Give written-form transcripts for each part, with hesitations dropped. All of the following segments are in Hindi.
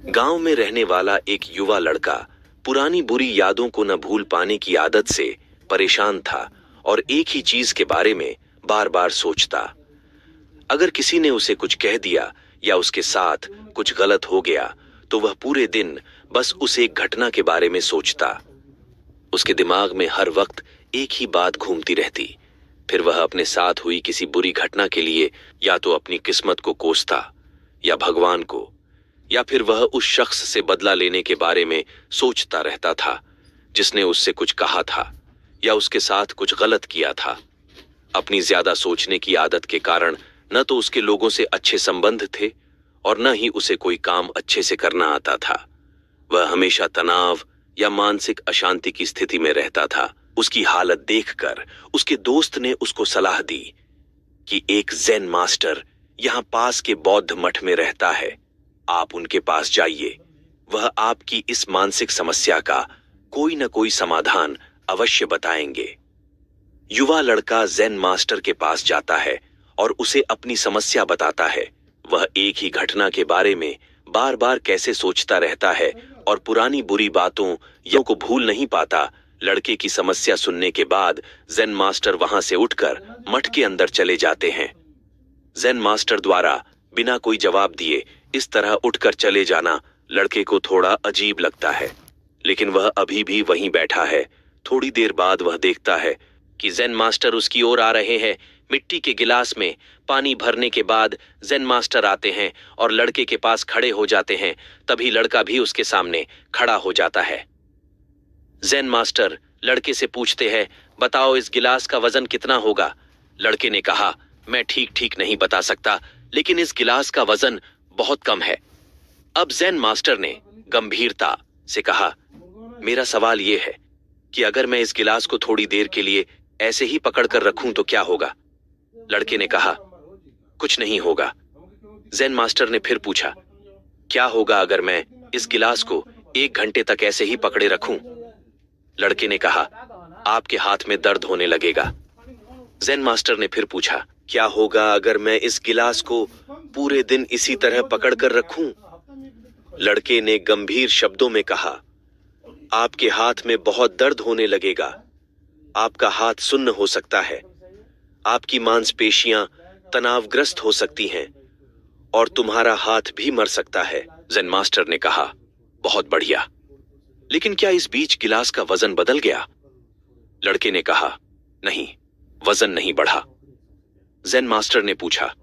गांव में रहने वाला एक युवा लड़का पुरानी बुरी यादों को न भूल पाने की आदत से परेशान था और एक ही चीज के बारे में बार बार सोचता। अगर किसी ने उसे कुछ कह दिया या उसके साथ कुछ गलत हो गया तो वह पूरे दिन बस उस एक घटना के बारे में सोचता। उसके दिमाग में हर वक्त एक ही बात घूमती रहती। फिर वह अपने साथ हुई किसी बुरी घटना के लिए या तो अपनी किस्मत को कोसता या भगवान को, या फिर वह उस शख्स से बदला लेने के बारे में सोचता रहता था जिसने उससे कुछ कहा था या उसके साथ कुछ गलत किया था। अपनी ज्यादा सोचने की आदत के कारण न तो उसके लोगों से अच्छे संबंध थे और न ही उसे कोई काम अच्छे से करना आता था। वह हमेशा तनाव या मानसिक अशांति की स्थिति में रहता था। उसकी हालत देखकर उसके दोस्त ने उसको सलाह दी कि एक ज़ेन मास्टर यहाँ पास के बौद्ध मठ में रहता है, आप उनके पास जाइए। वह आपकी इस मानसिक समस्या का कोई न कोई समाधान अवश्य बताएंगे। युवा लड़का ज़ेन मास्टर के पास जाता है और उसे अपनी समस्या बताता है। वह एक ही घटना के बारे में बार बार कैसे सोचता रहता है और पुरानी बुरी बातों या को भूल नहीं पाता। लड़के की समस्या सुनने के बाद ज़ेन मास्टर वहां से उठकर मठ के अंदर चले जाते हैं। ज़ेन मास्टर द्वारा बिना कोई जवाब दिए इस तरह उठकर चले जाना लड़के को थोड़ा अजीब लगता है, लेकिन वह अभी भी वहीं बैठा है। थोड़ी देर बाद वह देखता है कि ज़ेन मास्टर उसकी ओर आ रहे हैं। मिट्टी के गिलास में पानी भरने के बाद ज़ेन मास्टर आते हैं और लड़के के पास खड़े हो जाते हैं। तभी लड़का भी उसके सामने खड़ा हो जाता है। ज़ेन मास्टर लड़के से पूछते हैं, बताओ इस गिलास का वजन कितना होगा? लड़के ने कहा, मैं ठीक नहीं बता सकता, लेकिन इस गिलास का वजन बहुत कम है। अब ज़ेन मास्टर ने गंभीरता से कहा, मेरा सवाल यह है कि अगर मैं इस गिलास को थोड़ी देर के लिए ऐसे ही पकड़कर रखूं तो क्या होगा? लड़के ने कहा, कुछ नहीं होगा। ज़ेन मास्टर ने फिर पूछा, क्या होगा अगर मैं इस गिलास को 1 घंटे तक ऐसे ही पकड़े रखूं? लड़के ने कहा, आपके हाथ में दर्द होने लगेगा। ज़ेन मास्टर ने फिर पूछा, क्या होगा अगर मैं इस गिलास को पूरे दिन इसी तरह पकड़कर रखूं? लड़के ने गंभीर शब्दों में कहा, आपके हाथ में बहुत दर्द होने लगेगा। आपका हाथ सुन्न हो सकता है, आपकी मांसपेशियां तनावग्रस्त हो सकती हैं और तुम्हारा हाथ भी मर सकता है। ज़ेन मास्टर ने कहा, बहुत बढ़िया, लेकिन क्या इस बीच गिलास का वजन बदल गया? लड़के ने कहा, नहीं, वजन नहीं बढ़ा। ज़ेन मास्टर ने पूछा,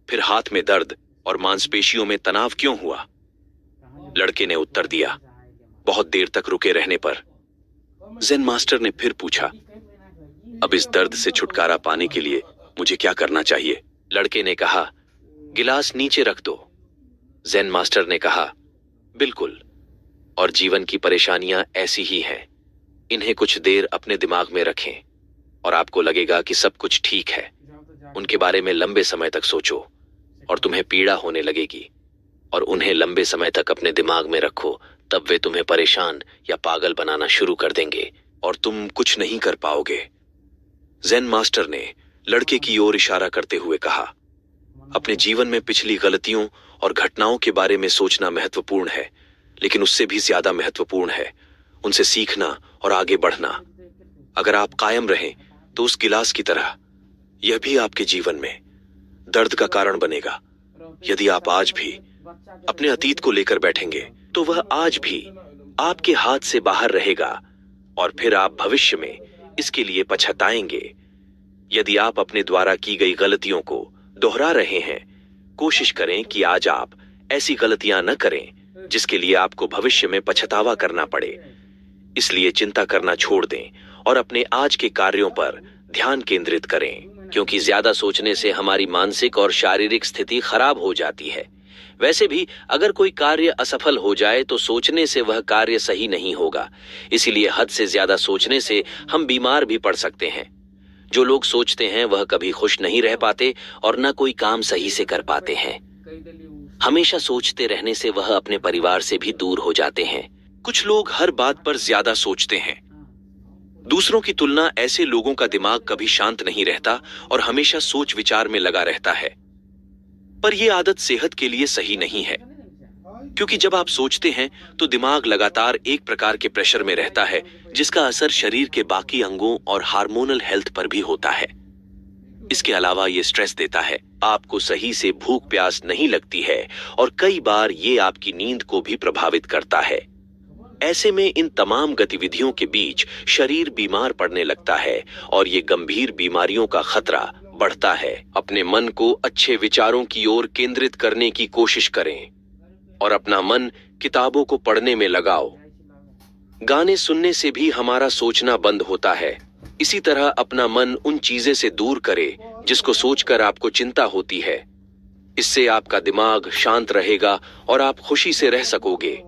फिर हाथ में दर्द और मांसपेशियों में तनाव क्यों हुआ? लड़के ने उत्तर दिया, बहुत देर तक रुके रहने पर। ज़ेन मास्टर ने फिर पूछा, अब इस दर्द से छुटकारा पाने के लिए मुझे क्या करना चाहिए? लड़के ने कहा, गिलास नीचे रख दो। ज़ेन मास्टर ने कहा, बिल्कुल, और जीवन की परेशानियां ऐसी ही हैं। इन्हें कुछ देर अपने दिमाग में रखें और आपको लगेगा कि सब कुछ ठीक है। उनके बारे में लंबे समय तक सोचो और तुम्हें पीड़ा होने लगेगी, और उन्हें लंबे समय तक अपने दिमाग में रखो, तब वे तुम्हें परेशान या पागल बनाना शुरू कर देंगे और तुम कुछ नहीं कर पाओगे। ज़ेन मास्टर ने लड़के की ओर इशारा करते हुए कहा, अपने जीवन में पिछली गलतियों और घटनाओं के बारे में सोचना महत्वपूर्ण है, लेकिन उससे भी ज्यादा महत्वपूर्ण है उनसे सीखना और आगे बढ़ना। अगर आप कायम रहें तो उस गिलास की तरह यह भी आपके जीवन में दर्द का कारण बनेगा। यदि आप आज भी अपने अतीत को लेकर बैठेंगे तो वह आज भी आपके हाथ से बाहर रहेगा और फिर आप भविष्य में इसके लिए पछताएंगे। यदि आप अपने द्वारा की गई गलतियों को दोहरा रहे हैं, कोशिश करें कि आज आप ऐसी गलतियां न करें जिसके लिए आपको भविष्य में पछतावा करना पड़े। इसलिए चिंता करना छोड़ दें और अपने आज के कार्यों पर ध्यान केंद्रित करें, क्योंकि ज्यादा सोचने से हमारी मानसिक और शारीरिक स्थिति खराब हो जाती है। वैसे भी अगर कोई कार्य असफल हो जाए तो सोचने से वह कार्य सही नहीं होगा। इसीलिए हद से ज्यादा सोचने से हम बीमार भी पड़ सकते हैं। जो लोग सोचते हैं वह कभी खुश नहीं रह पाते और न कोई काम सही से कर पाते हैं। हमेशा सोचते रहने से वह अपने परिवार से भी दूर हो जाते हैं। कुछ लोग हर बात पर ज्यादा सोचते हैं। दूसरों की तुलना ऐसे लोगों का दिमाग कभी शांत नहीं रहता और हमेशा सोच विचार में लगा रहता है। पर यह आदत सेहत के लिए सही नहीं है। क्योंकि जब आप सोचते हैं तो दिमाग लगातार एक प्रकार के प्रेशर में रहता है, जिसका असर शरीर के बाकी अंगों और हार्मोनल हेल्थ पर भी होता है। इसके अलावा ये स्ट्रेस देता है, आपको सही से भूख प्यास नहीं लगती है और कई बार ये आपकी नींद को भी प्रभावित करता है। ऐसे में इन तमाम गतिविधियों के बीच शरीर बीमार पड़ने लगता है और ये गंभीर बीमारियों का खतरा बढ़ता है। अपने मन को अच्छे विचारों की ओर केंद्रित करने की कोशिश करें और अपना मन किताबों को पढ़ने में लगाओ। गाने सुनने से भी हमारा सोचना बंद होता है। इसी तरह अपना मन उन चीजें से दूर करे जिसको सोचकर आपको चिंता होती है। इससे आपका दिमाग शांत रहेगा और आप खुशी से रह सकोगे।